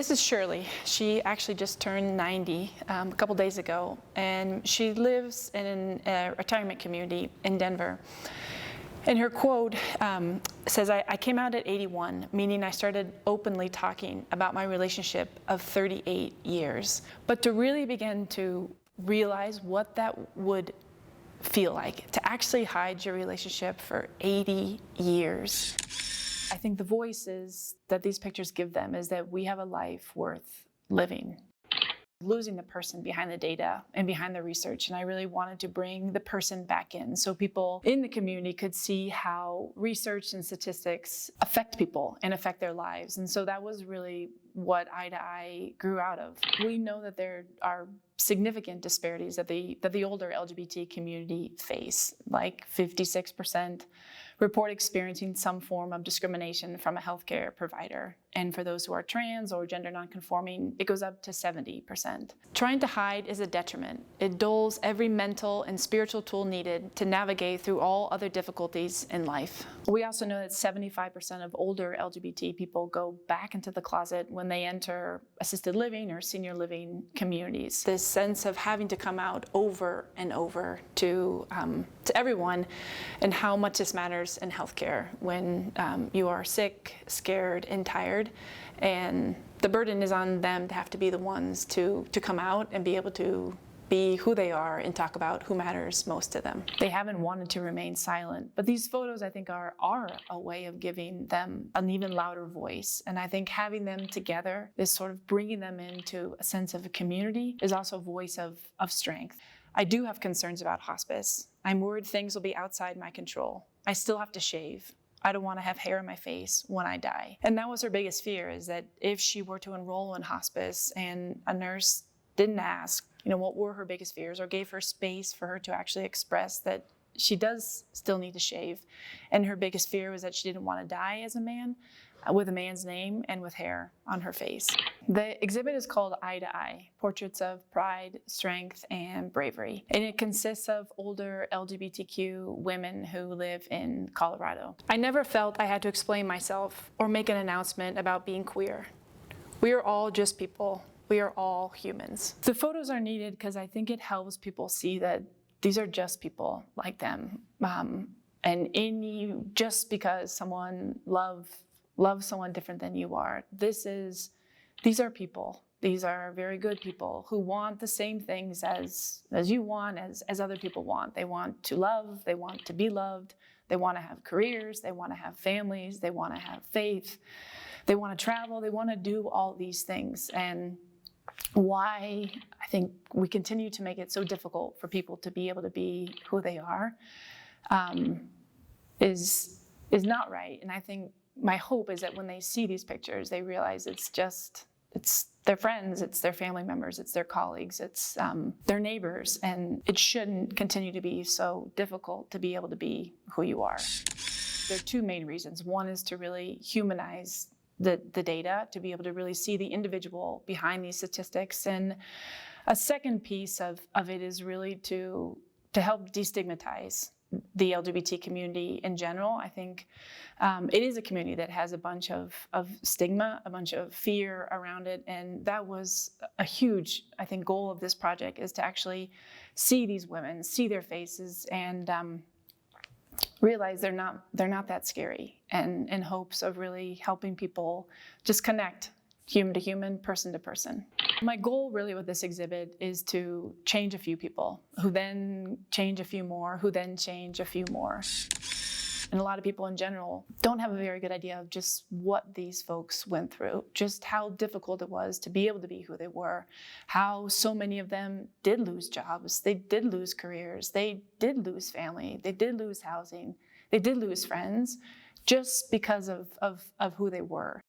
This is Shirley. She actually just turned 90 a couple days ago, and she lives in a retirement community in Denver. And her quote says, I came out at 81, meaning I started openly talking about my relationship of 38 years. But to really begin to realize what that would feel like, to actually hide your relationship for 80 years. I think the voices that these pictures give them is that we have a life worth living. Losing the person behind the data and behind the research, and I really wanted to bring the person back in so people in the community could see how research and statistics affect people and affect their lives. And so that was really what Eye to Eye grew out of. We know that there are significant disparities that the older LGBT community face, like 56% report experiencing some form of discrimination from a healthcare provider. And for those who are trans or gender nonconforming, it goes up to 70%. Trying to hide is a detriment. It dulls every mental and spiritual tool needed to navigate through all other difficulties in life. We also know that 75% of older LGBT people go back into the closet when they enter assisted living or senior living communities. This sense of having to come out over and over to everyone, and how much this matters in healthcare when you are sick, scared, and tired. And the burden is on them to have to be the ones to come out and be able to be who they are and talk about who matters most to them. They haven't wanted to remain silent, but these photos, I think, are a way of giving them an even louder voice. And I think having them together is sort of bringing them into a sense of a community, is also a voice of strength. I do have concerns about hospice. I'm worried things will be outside my control. I still have to shave. I don't want to have hair on my face when I die. And that was her biggest fear, is that if she were to enroll in hospice and a nurse didn't ask, what were her biggest fears, or gave her space for her to actually express that she does still need to shave. And her biggest fear was that she didn't want to die as a man, with a man's name and with hair on her face. The exhibit is called Eye to Eye, Portraits of Pride, Strength, and Bravery. And it consists of older LGBTQ women who live in Colorado. I never felt I had to explain myself or make an announcement about being queer. We are all just people. We are all humans. The photos are needed because I think it helps people see that these are just people like them. And just because someone loves someone different than you are, these are people. These are very good people who want the same things as you want, as other people want. They want to love, they want to be loved, they want to have careers, they want to have families, they want to have faith, they want to travel, they want to do all these things. And why I think we continue to make it so difficult for people to be able to be who they are is not right. And I think my hope is that when they see these pictures, they realize it's their friends, it's their family members, it's their colleagues, it's their neighbors, and it shouldn't continue to be so difficult to be able to be who you are. There are two main reasons. One is to really humanize the data, to be able to really see the individual behind these statistics. And a second piece of it is really to help destigmatize the LGBT community in general. I think it is a community that has a bunch of stigma, a bunch of fear around it, and that was a huge, I think, goal of this project, is to actually see these women, see their faces, and realize they're not that scary, and in hopes of really helping people just connect human to human, person to person. My goal really with this exhibit is to change a few people, who then change a few more, who then change a few more. And a lot of people in general don't have a very good idea of just what these folks went through, just how difficult it was to be able to be who they were, how so many of them did lose jobs, they did lose careers, they did lose family, they did lose housing, they did lose friends, just because of who they were.